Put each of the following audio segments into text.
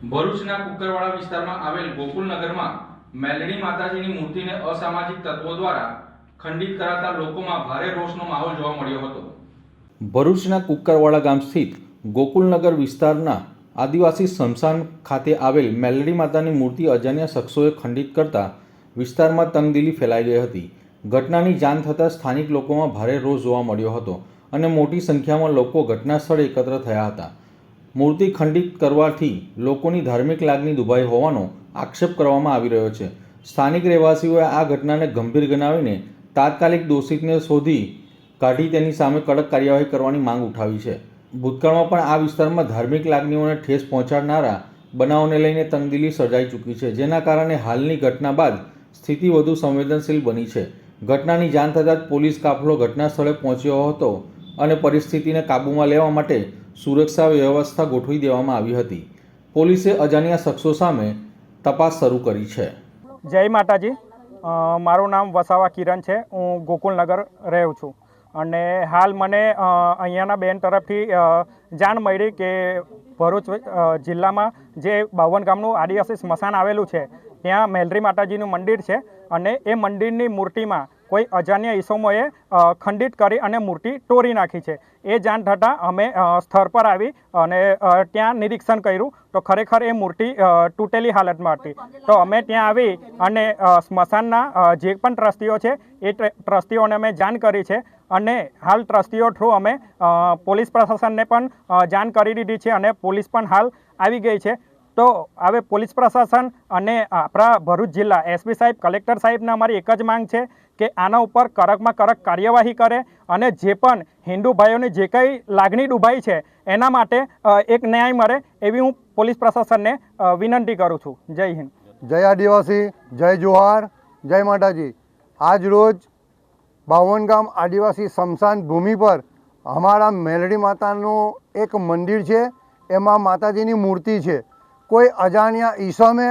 ભરૂચના કુકરવાડા વિસ્તારમાં આવેલ ગોકુલનગરમાં મેલડી માતાજીની મૂર્તિને અસામાજિક તત્વો દ્વારા ખંડિત કરાતા લોકોમાં ભારે રોષનો માહોલ જોવા મળ્યો હતો। ભરૂચના કુકરવાડા ગામ સ્થિત ગોકુલનગર વિસ્તારના આદિવાસી સ્મશાન ખાતે આવેલ મેલડી માતાની મૂર્તિ અજાણ્યા શખ્સોએ ખંડિત કરતા વિસ્તારમાં તંગદિલી ફેલાઈ ગઈ હતી। ઘટનાની જાણ થતાં સ્થાનિક લોકોમાં ભારે રોષ જોવા મળ્યો હતો અને મોટી સંખ્યામાં લોકો ઘટના સ્થળે એકત્ર થયા હતા। મૂર્તિ ખંડિત કરવાથી લોકોની ધાર્મિક લાગણી દુભાઈ હોવાનો આક્ષેપ કરવામાં આવી રહ્યો છે। સ્થાનિક રહેવાસીઓએ આ ઘટનાને ગંભીર ગણાવીને તાત્કાલિક દોષિતને શોધી કાઢી તેની સામે કડક કાર્યવાહી કરવાની માંગ ઉઠાવી છે। ભૂતકાળમાં પણ આ વિસ્તારમાં ધાર્મિક લાગણીઓને ઠેસ પહોંચાડનારા બનાવોને લઈને તંગદિલી સર્જાઈ ચૂકી છે, જેના કારણે હાલની ઘટના બાદ સ્થિતિ વધુ સંવેદનશીલ બની છે। ઘટનાની જાણ થતાં જ પોલીસ કાફલો ઘટના સ્થળે પહોંચ્યો હતો અને પરિસ્થિતિને કાબૂમાં લેવા માટે સુરક્ષા વ્યવસ્થા ગોઠવી દેવામાં આવી હતી। પોલીસે અજાણ્યા શખ્સો સામે તપાસ શરૂ કરી છે। જય માતાજી, મારું નામ વસાવા કિરણ છે। હું ગોકુલનગર રહું છું અને હાલ મને અહીંયાના બેન તરફથી જાણ મળી કે ભરૂચ જિલ્લામાં જે બાવન ગામનું આદિવાસી સ્મશાન આવેલું છે ત્યાં મેલડી માતાજીનું મંદિર છે અને એ મંદિરની મૂર્તિમાં કોઈ અજાણ્યા ઈસમોએ ખંડિત કરી અને મૂર્તિ તોડી નાખી છે। એ જાણ થતાં અમે સ્થળ પર આવી અને ત્યાં નિરીક્ષણ કર્યું તો ખરેખર એ મૂર્તિ તૂટેલી હાલતમાં હતી। તો અમે ત્યાં આવી અને સ્મશાનના જે પણ ટ્રસ્ટીઓ છે એ ટ્રસ્ટીઓને અમે જાણ કરી છે અને હાલ ટ્રસ્ટીઓ થ્રુ અમે પોલીસ પ્રશાસનને પણ જાણ કરી દીધી છે અને પોલીસ પણ હાલ આવી ગઈ છે। તો હવે પોલીસ પ્રશાસન અને આપણા ભરૂચ જિલ્લા એસપી સાહેબ, કલેક્ટર સાહેબને અમારી એક જ માંગ છે કે આના ઉપર કડકમાં કડક કાર્યવાહી કરે અને જે પણ હિન્દુ ભાઈઓની જે કંઈ લાગણી ડૂબાઈ છે એના માટે એક ન્યાય મળે એવી હું પોલીસ પ્રશાસનને વિનંતી કરું છું। જય હિન્દ, જય આદિવાસી, જય જોહાર, જય માતાજી। આજ રોજ બાવન ગામ આદિવાસી સ્મશાન ભૂમિ પર અમારા મેલડી માતાનું એક મંદિર છે, એમાં માતાજીની મૂર્તિ છે। કોઈ અજાણ્યા ઈસમે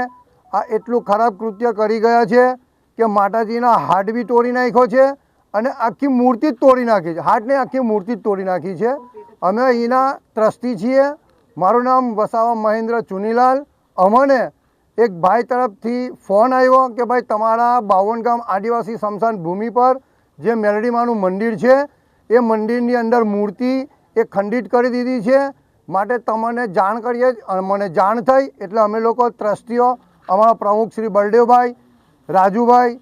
આ એટલું ખરાબ કૃત્ય કરી ગયા છે કે માતાજીના હાથ બી તોડી નાખ્યો છે અને આખી મૂર્તિ જ તોડી નાખી છે। હાથને આખી મૂર્તિ જ તોડી નાખી છે। અમે અહીંના ટ્રસ્ટી છીએ। મારું નામ વસાવા મહેન્દ્ર ચુનીલાલ। અમને એક ભાઈ તરફથી ફોન આવ્યો કે ભાઈ તમારા બાવન ગામ આદિવાસી સ્મશાન ભૂમિ પર જે મેલડીમાનું મંદિર છે એ મંદિરની અંદર મૂર્તિ એ ખંડિત કરી દીધી છે, માટે તમને જાણ કરીએ। મને જાણ થઈ એટલે અમે લોકો ટ્રસ્ટીઓ, અમારા પ્રમુખ શ્રી બળદેવભાઈ, રાજુભાઈ,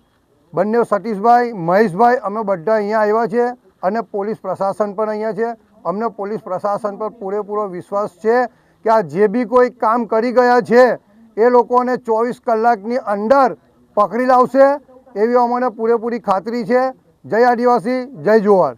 બંને સતીશભાઈ, મહેશભાઈ, અમે બધા અહીંયા આવ્યા છે અને પોલીસ પ્રશાસન પણ અહીંયા છે। અમને પોલીસ પ્રશાસન પર પૂરેપૂરો વિશ્વાસ છે કે આ જે બી કોઈ કામ કરી ગયા છે એ લોકોને 24 કલાકની અંદર પકડી લાવશે એવી અમને પૂરેપૂરી ખાતરી છે। જય આદિવાસી, જય જોહાર।